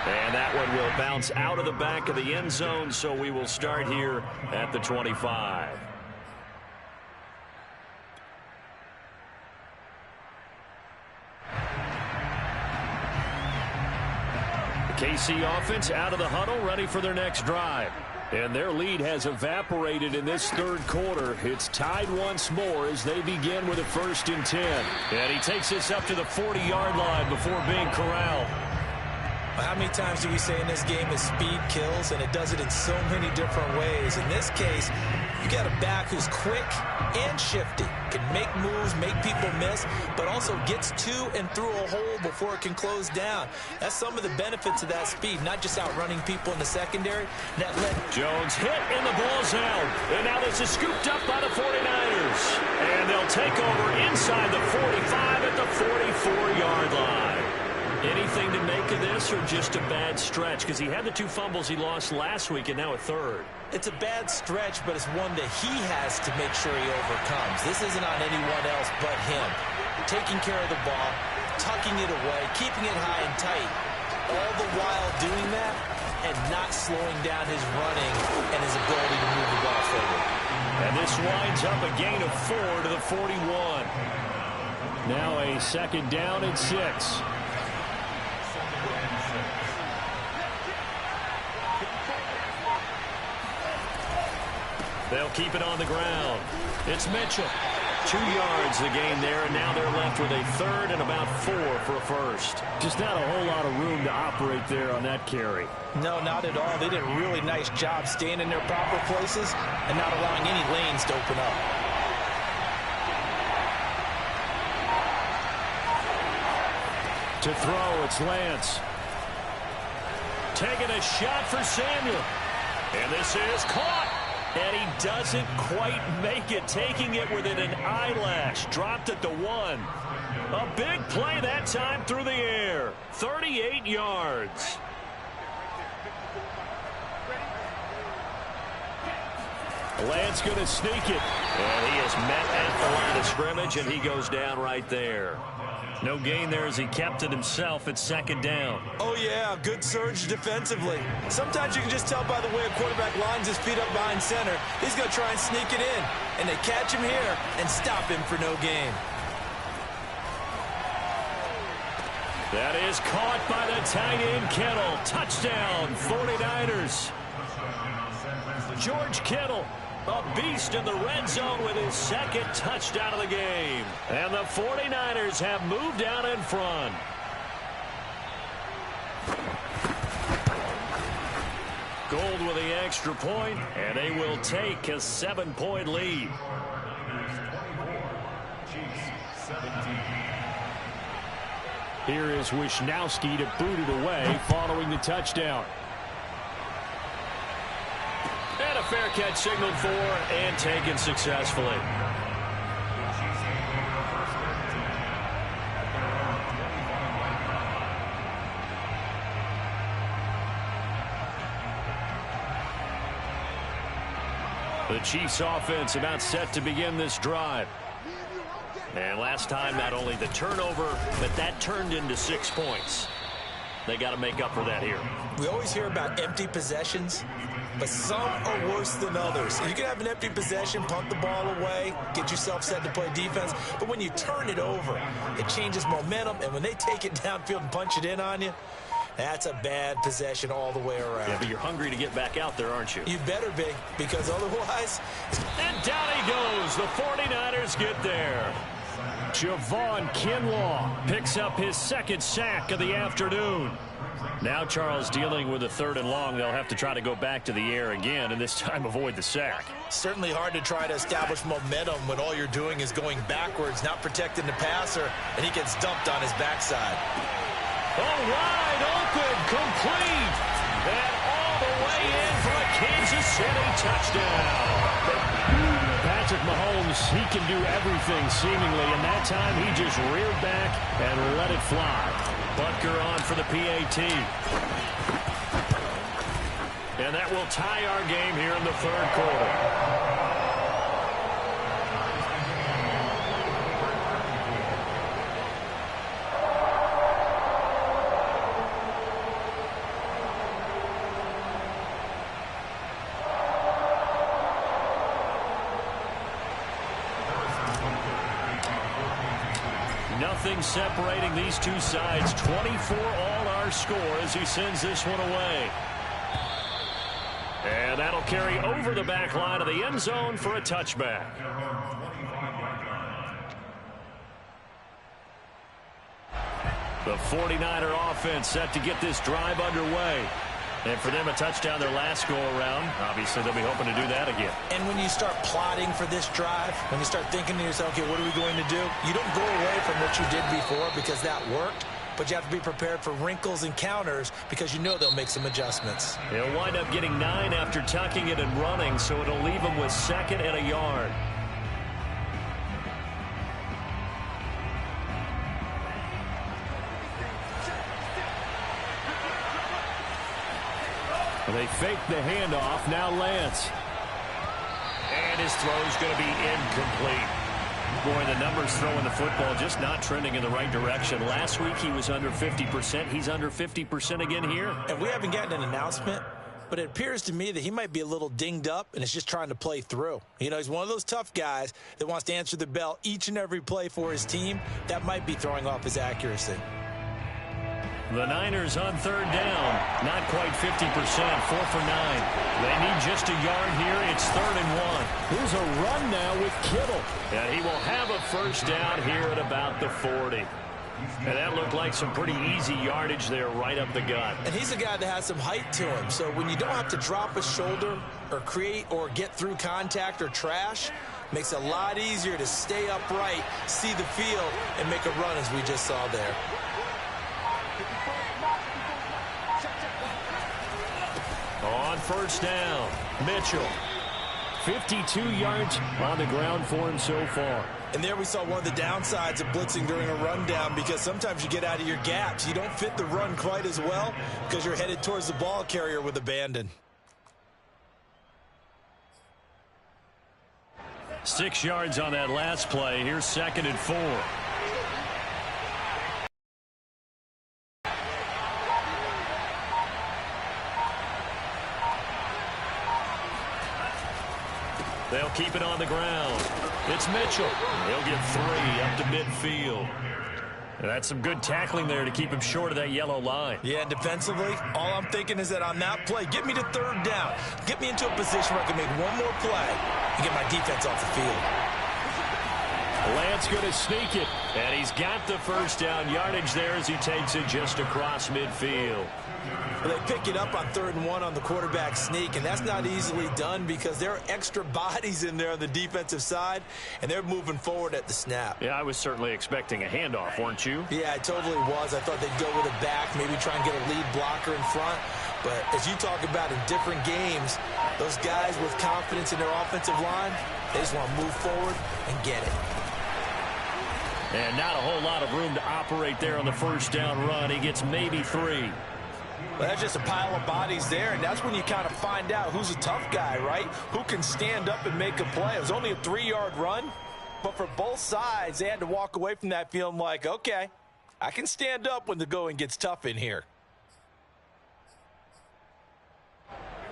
And that one will bounce out of the back of the end zone, so we will start here at the 25. The KC offense out of the huddle, ready for their next drive. And their lead has evaporated in this 3rd quarter. It's tied once more as they begin with a 1st and 10. And he takes this up to the 40-yard line before being corralled. How many times do we say in this game that speed kills, and it does it in so many different ways? In this case, you got a back who's quick and shifty, can make moves, make people miss, but also gets to and through a hole before it can close down. That's some of the benefits of that speed, not just outrunning people in the secondary. That Jones hit and the ball's out. And now this is scooped up by the 49ers. And they'll take over inside the 45 at the 44-yard line. Anything to make of this, or just a bad stretch? Because he had the 2 fumbles he lost last week and now a 3rd. It's a bad stretch, but it's one that he has to make sure he overcomes. This isn't on anyone else but him. Taking care of the ball, tucking it away, keeping it high and tight. All the while doing that and not slowing down his running and his ability to move the ball forward. And this winds up a gain of 4 to the 41. Now a 2nd down and 6. They'll keep it on the ground. It's Mitchell. 2 yards the gain there, and now they're left with a 3rd and about 4 for a 1st. Just not a whole lot of room to operate there on that carry. No, not at all. They did a really nice job staying in their proper places and not allowing any lanes to open up. To throw, it's Lance. Taking a shot for Samuel. And this is caught. And he doesn't quite make it, taking it within an eyelash. Dropped at the 1. A big play that time through the air. 38 yards. Lance going to sneak it. And he is met at the line of scrimmage, and he goes down right there. No gain there as he kept it himself at 2nd down. Oh, yeah, good surge defensively. Sometimes you can just tell by the way a quarterback lines his feet up behind center. He's going to try and sneak it in. And they catch him here and stop him for no gain. That is caught by the tight end Kittle. Touchdown, 49ers. George Kittle, a beast in the red zone with his 2nd touchdown of the game. And the 49ers have moved out in front. Gold with the extra point, and they will take a 7-point lead. Here is Wisnowski to boot it away following the touchdown. And a fair catch signaled for and taken successfully. The Chiefs offense about set to begin this drive. And last time, not only the turnover, but that turned into 6 points. They got to make up for that here. We always hear about empty possessions. but some are worse than others. You can have an empty possession, punt the ball away, get yourself set to play defense, but when you turn it over, it changes momentum, and when they take it downfield and punch it in on you, that's a bad possession all the way around. Yeah, but you're hungry to get back out there, aren't you? You better be, because otherwise... And down he goes. The 49ers get there. Javon Kinlaw picks up his second sack of the afternoon. Now Charles dealing with a 3rd and long. They'll have to try to go back to the air again, and this time avoid the sack. Certainly hard to try to establish momentum when all you're doing is going backwards, not protecting the passer, and he gets dumped on his backside. Oh, wide open, complete, and all the way in for a Kansas City touchdown. Patrick Mahomes, he can do everything seemingly, and that time he just reared back and let it fly. Butker on for the PAT. And that will tie our game here in the 3rd quarter. Nothing separating these two sides. 24 all our score as he sends this one away. And that'll carry over the back line of the end zone for a touchback. The 49er offense set to get this drive underway. And for them, a touchdown their last go-around. Obviously, they'll be hoping to do that again. And when you start plotting for this drive, when you start thinking to yourself, okay, what are we going to do? You don't go away from what you did before because that worked, but you have to be prepared for wrinkles and counters because you know they'll make some adjustments. They'll wind up getting 9 after tucking it and running, so it'll leave them with 2nd and a yard. They fake the handoff. Now Lance. And his throw's going to be incomplete. Boy, the numbers throwing the football just not trending in the right direction. Last week he was under 50%. He's under 50% again here. And we haven't gotten an announcement, but it appears to me that he might be a little dinged up and is just trying to play through. You know, he's one of those tough guys that wants to answer the bell each and every play for his team. That might be throwing off his accuracy. The Niners on 3rd down. Not quite 50%. 4 for 9. They need just a yard here. It's 3rd and 1. Here's a run now with Kittle. And he will have a first down here at about the 40. And that looked like some pretty easy yardage there right up the gut. And he's a guy that has some height to him. So when you don't have to drop a shoulder or create or get through contact or trash, makes it a lot easier to stay upright, see the field, and make a run as we just saw there. On 1st down, Mitchell. 52 yards on the ground for him so far. And there we saw one of the downsides of blitzing during a rundown because sometimes you get out of your gaps. You don't fit the run quite as well because you're headed towards the ball carrier with abandon. 6 yards on that last play. Here's 2nd and 4. They'll keep it on the ground. It's Mitchell. He'll get 3 up to midfield. And that's some good tackling there to keep him short of that yellow line. Yeah, defensively, all I'm thinking is that on that play, get me to 3rd down. Get me into a position where I can make one more play and get my defense off the field. Lance going to sneak it. And he's got the first down yardage there as he takes it just across midfield. Well, they pick it up on 3rd and 1 on the quarterback sneak, and that's not easily done because there are extra bodies in there on the defensive side, and they're moving forward at the snap. Yeah, I was certainly expecting a handoff, weren't you? Yeah, I totally was. I thought they'd go with a back, maybe try and get a lead blocker in front. But as you talk about in different games, those guys with confidence in their offensive line, they just want to move forward and get it. And not a whole lot of room to operate there on the first down run. He gets maybe 3. Well, that's just a pile of bodies there, and that's when you kind of find out who's a tough guy, right? Who can stand up and make a play. It was only a 3-yard run, but for both sides, they had to walk away from that feeling like, okay, I can stand up when the going gets tough in here.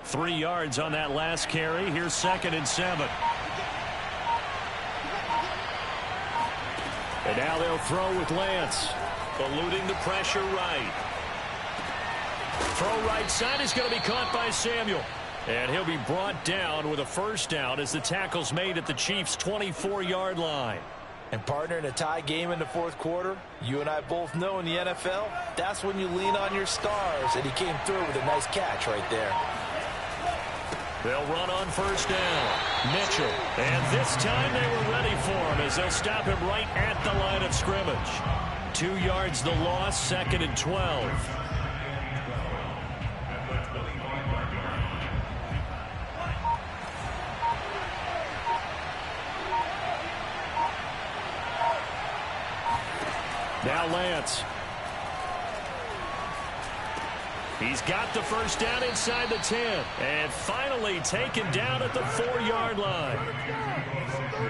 3 yards on that last carry. Here's 2nd and 7. And now they'll throw with Lance. Eluding the pressure right. Throw right side is going to be caught by Samuel. And he'll be brought down with a first down as the tackle's made at the Chiefs' 24-yard line. And partner, in a tie game in the fourth quarter, you and I both know in the NFL, that's when you lean on your stars. And he came through with a nice catch right there. They'll run on first down. Mitchell. And this time they were ready for him as they'll stop him right at the line of scrimmage. 2 yards the loss, 2nd and 12. Now Lance. He's got the first down inside the 10. And finally taken down at the 4-yard line.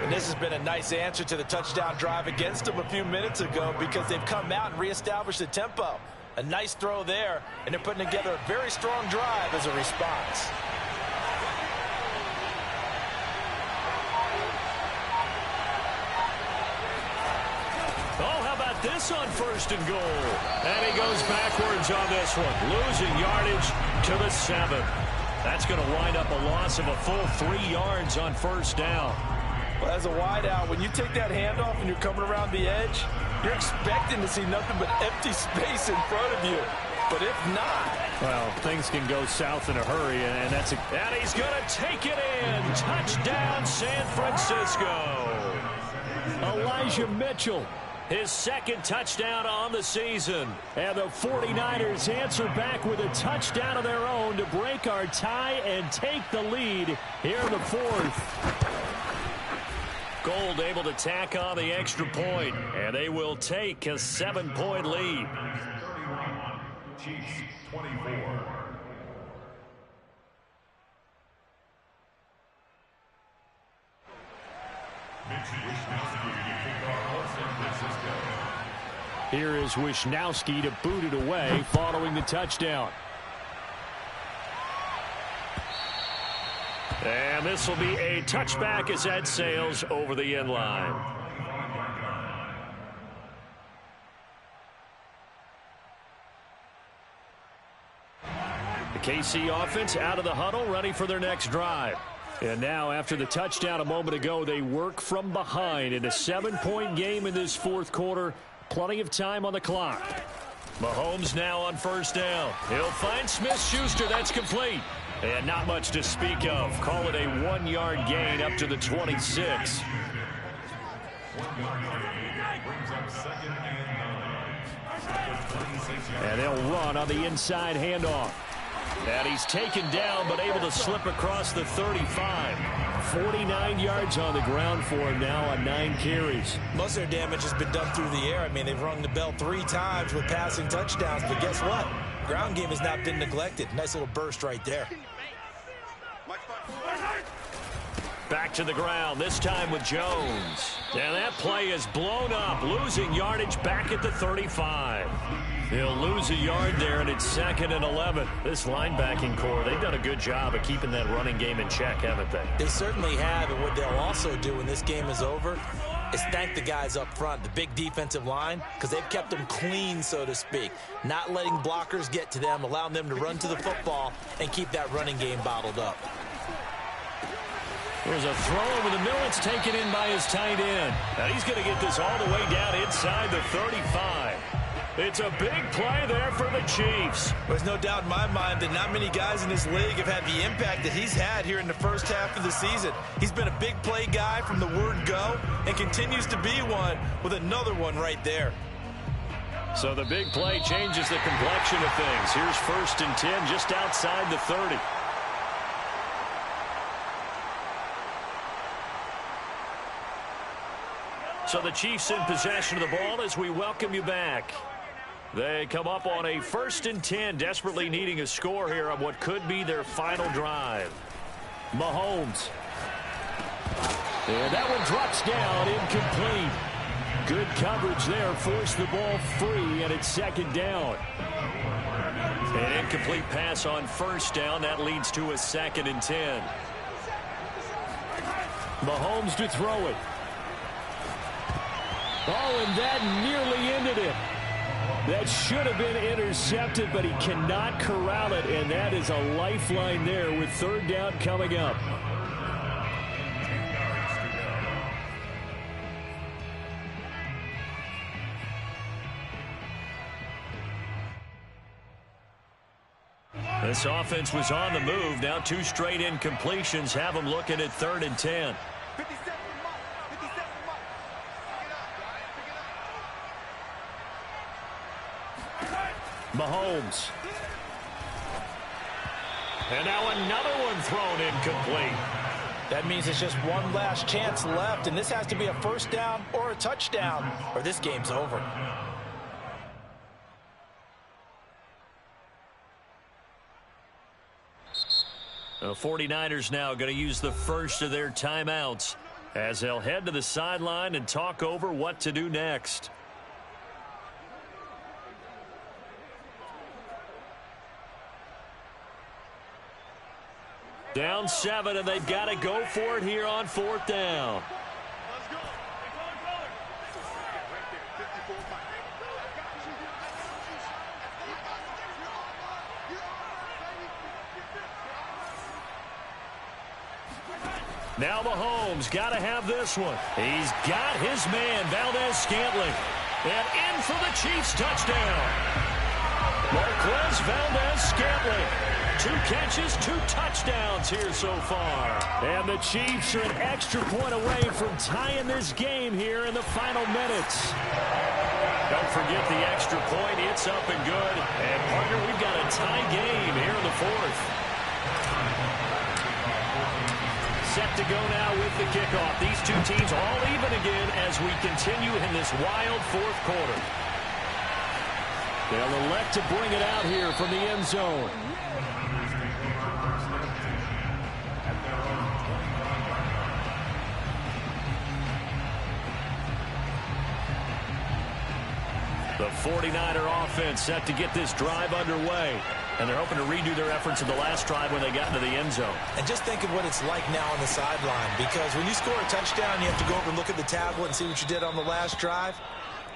And this has been a nice answer to the touchdown drive against them a few minutes ago because they've come out and reestablished the tempo. A nice throw there, and they're putting together a very strong drive as a response. This on 1st and goal. And he goes backwards on this one. Losing yardage to the 7. That's going to wind up a loss of a full 3 yards on first down. Well, as a wideout, when you take that handoff and you're coming around the edge, you're expecting to see nothing but empty space in front of you. But if not, well, things can go south in a hurry, and and he's going to take it in. Touchdown, San Francisco. Elijah Mitchell. His 2nd touchdown on the season. And the 49ers answer back with a touchdown of their own to break our tie and take the lead here in the 4th. Gold able to tack on the extra point, and they will take a 7-point lead. 31, Chiefs 24. Here is Wisnowski to boot it away following the touchdown. And this will be a touchback as that sails over the end line. The KC offense out of the huddle, ready for their next drive. And now, after the touchdown a moment ago, they work from behind in a 7-point game in this 4th quarter. Plenty of time on the clock. Mahomes now on first down. He'll find Smith-Schuster. That's complete. And not much to speak of. Call it a 1-yard gain up to the 26. And they'll run on the inside handoff. And he's taken down, but able to slip across the 35. 49 yards on the ground for him now on 9 carries. Most of their damage has been done through the air. I mean, they've rung the bell 3 times with passing touchdowns, but guess what? Ground game has not been neglected. Nice little burst right there. Back to the ground, this time with Jones. And that play is blown up, losing yardage back at the 35. He'll lose a yard there, and it's 2nd and 11. This linebacking core, they've done a good job of keeping that running game in check, haven't they? They certainly have, and what they'll also do when this game is over is thank the guys up front, the big defensive line, because they've kept them clean, so to speak. Not letting blockers get to them, allowing them to run to the football and keep that running game bottled up. There's a throw over the middle. It's taken in by his tight end. And he's going to get this all the way down inside the 35. It's a big play there for the Chiefs. There's no doubt in my mind that not many guys in this league have had the impact that he's had here in the first half of the season. He's been a big play guy from the word go and continues to be one with another one right there. So the big play changes the complexion of things. Here's 1st and 10 just outside the 30. So the Chiefs in possession of the ball as we welcome you back. They come up on a 1st and 10, desperately needing a score here on what could be their final drive. Mahomes. And that one drops down, incomplete. Good coverage there, forced the ball free, and it's 2nd down. An incomplete pass on first down. That leads to a 2nd and 10. Mahomes to throw it. Oh, and that nearly ended it. That should have been intercepted, but he cannot corral it, and that is a lifeline there with 3rd down coming up. This offense was on the move. Now 2 straight incompletions have them looking at 3rd and 10. Mahomes. And now another one thrown incomplete. That means it's just one last chance left, and this has to be a 1st down or a touchdown, or this game's over. The 49ers now going to use the first of their timeouts as they'll head to the sideline and talk over what to do next. Down 7, and they've got to go for it here on 4th down. Now Mahomes got to have this one. He's got his man, Valdez-Scantling. And in for the Chiefs touchdown. Marquez Valdez-Scantling. 2 catches, 2 touchdowns here so far. And the Chiefs are an extra point away from tying this game here in the final minutes. Don't forget the extra point. It's up and good. And, partner, we've got a tie game here in the 4th. Set to go now with the kickoff. These 2 teams all even again as we continue in this wild 4th quarter. They'll elect to bring it out here from the end zone. The 49er offense set to get this drive underway. And they're hoping to redo their efforts in the last drive when they got into the end zone. And just think of what it's like now on the sideline, because when you score a touchdown, you have to go over and look at the tablet and see what you did on the last drive.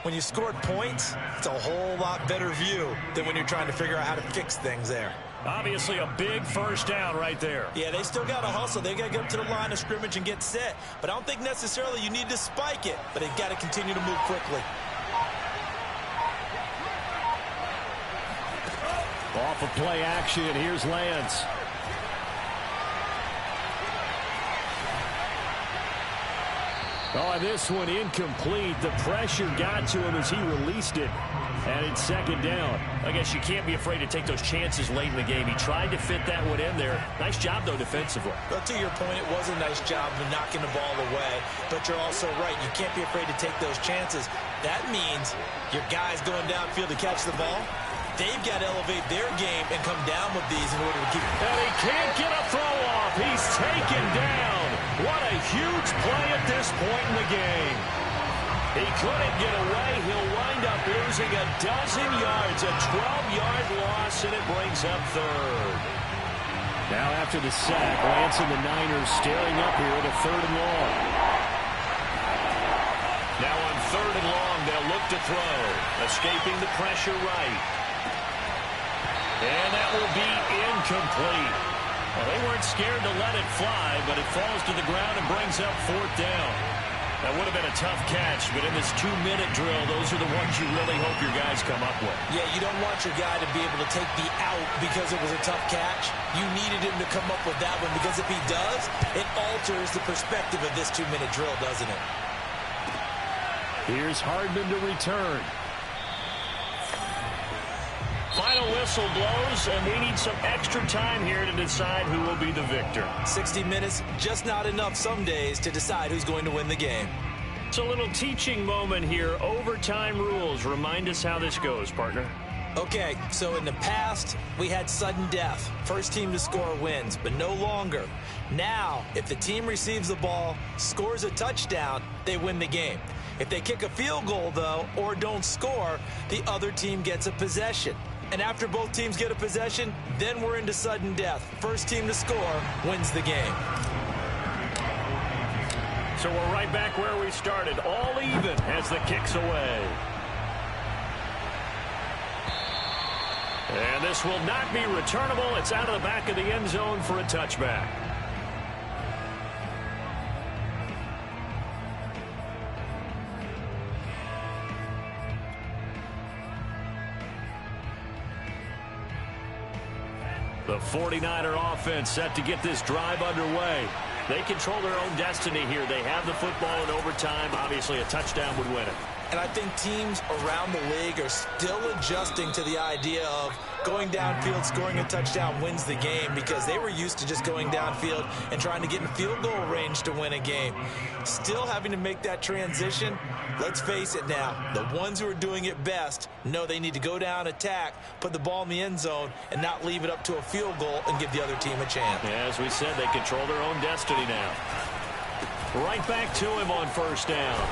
When you scored points, it's a whole lot better view than when you're trying to figure out how to fix things there. Obviously a big 1st down right there. Yeah, they still got to hustle. They got to get up to the line of scrimmage and get set. But I don't think necessarily you need to spike it, but they've got to continue to move quickly. Off of play action, here's Lance. Oh, this one incomplete. The pressure got to him as he released it. And it's 2nd down. I guess you can't be afraid to take those chances late in the game. He tried to fit that one in there. Nice job, though, defensively. Well, to your point, it was a nice job of knocking the ball away. But you're also right. You can't be afraid to take those chances. That means your guys going downfield to catch the ball, they've got to elevate their game and come down with these in order to keep. And he can't get a throw off. He's taken down. What a huge play at this point in the game. He couldn't get away. He'll wind up losing a dozen yards. A 12-yard loss, and it brings up 3rd. Now after the sack, Lance and the Niners staring up here at a 3rd and long. Now on 3rd and long, they'll look to throw. Escaping the pressure right. And that will be incomplete. Well, they weren't scared to let it fly, but it falls to the ground and brings up 4th down. That would have been a tough catch, but in this 2-minute drill, those are the ones you really hope your guys come up with. Yeah, you don't want your guy to be able to take the out because it was a tough catch. You needed him to come up with that one, because if he does, it alters the perspective of this 2-minute drill, doesn't it? Here's Hardman to return. Final whistle blows, and we need some extra time here to decide who will be the victor. 60 minutes, just not enough some days to decide who's going to win the game. It's a little teaching moment here. Overtime rules. Remind us how this goes, partner. Okay, so in the past, we had sudden death. First team to score wins, but no longer. Now, if the team receives the ball, scores a touchdown, they win the game. If they kick a field goal, though, or don't score, the other team gets a possession. And after both teams get a possession, then we're into sudden death. First team to score wins the game. So we're right back where we started, all even as the kick's away. And this will not be returnable. It's out of the back of the end zone for a touchback. The 49er offense set to get this drive underway. They control their own destiny here. They have the football in overtime. Obviously, a touchdown would win it. And I think teams around the league are still adjusting to the idea of going downfield, scoring a touchdown wins the game, because they were used to just going downfield and trying to get in field goal range to win a game. Still having to make that transition. Let's face it now, the ones who are doing it best know they need to go down, attack, put the ball in the end zone, and not leave it up to a field goal and give the other team a chance. Yeah, as we said, they control their own destiny now. Right back to him on first down.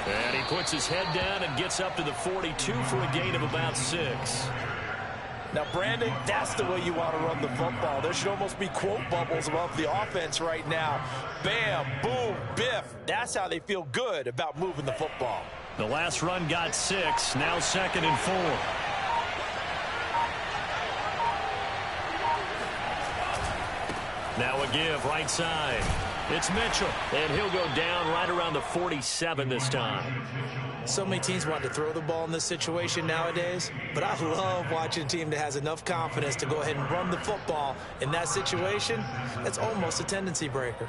And he puts his head down and gets up to the 42 for a gain of about 6. Now, Brandon, that's the way you want to run the football. There should almost be quote bubbles above the offense right now. Bam, boom, biff. That's how they feel good about moving the football. The last run got 6. Now 2nd and 4. Now a give right side. It's Mitchell, and he'll go down right around the 47 this time. So many teams want to throw the ball in this situation nowadays, but I love watching a team that has enough confidence to go ahead and run the football in that situation. That's almost a tendency breaker.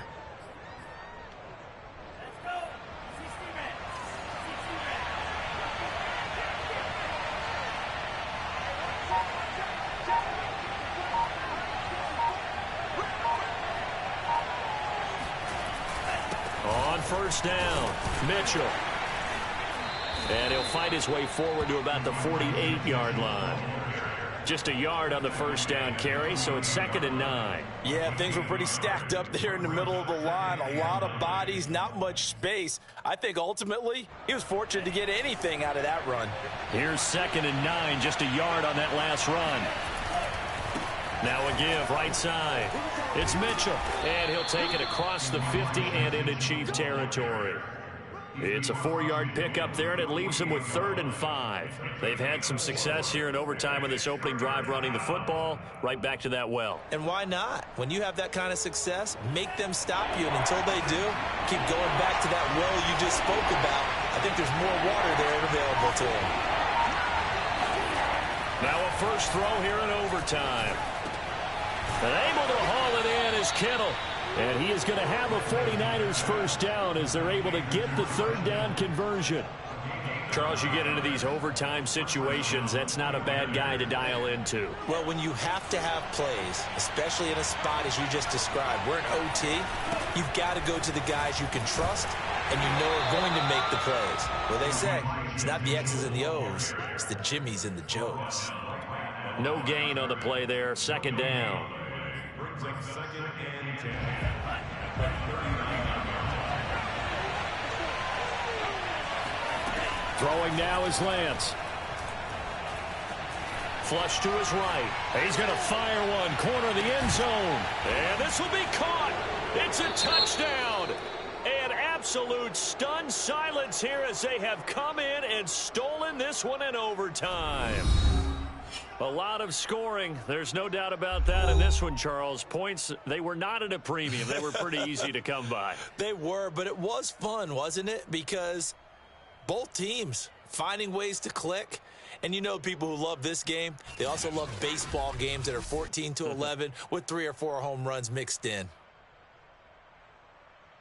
First down, Mitchell. And he'll fight his way forward to about the 48-yard line. Just a yard on the first down carry, so it's 2nd and 9. Yeah, things were pretty stacked up there in the middle of the line. A lot of bodies, not much space. I think ultimately he was fortunate to get anything out of that run. Here's 2nd and 9, just a yard on that last run. Now a give right side. It's Mitchell, and he'll take it across the 50 and into Chief territory. It's a 4-yard pickup there, and it leaves them with 3rd and 5. They've had some success here in overtime on this opening drive running the football. Right back to that well. And why not? When you have that kind of success, make them stop you, and until they do, keep going back to that well you just spoke about. I think there's more water there available to them. Now a first throw here in overtime. And able to haul it in is Kittle. And he is going to have a 49ers first down as they're able to get the 3rd down conversion. Charles, you get into these overtime situations, that's not a bad guy to dial into. Well, when you have to have plays, especially in a spot as you just described, we're in OT, you've got to go to the guys you can trust and you know are going to make the plays. Well, they say, it's not the X's and the O's, it's the Jimmies and the Joes. No gain on the play there, 2nd down. Brings up 2nd and 10. Throwing now is Lance. Flush to his right. He's going to fire one, corner of the end zone. And this will be caught. It's a touchdown. And absolute stunned silence here as they have come in and stolen this one in overtime. A lot of scoring. There's no doubt about that in this one, Charles. Points, they were not at a premium. They were pretty easy to come by. They were, but it was fun, wasn't it? Because both teams finding ways to click. And you know people who love this game, they also love baseball games that are 14-11 with 3 or 4 home runs mixed in.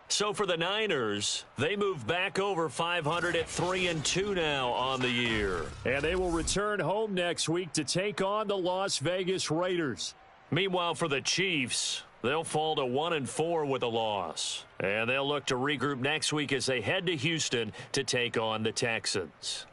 So for the Niners, they move back over 500 at 3-2 now on the year. And they will return home next week to take on the Las Vegas Raiders. Meanwhile, for the Chiefs, they'll fall to 1-4 with a loss. And they'll look to regroup next week as they head to Houston to take on the Texans.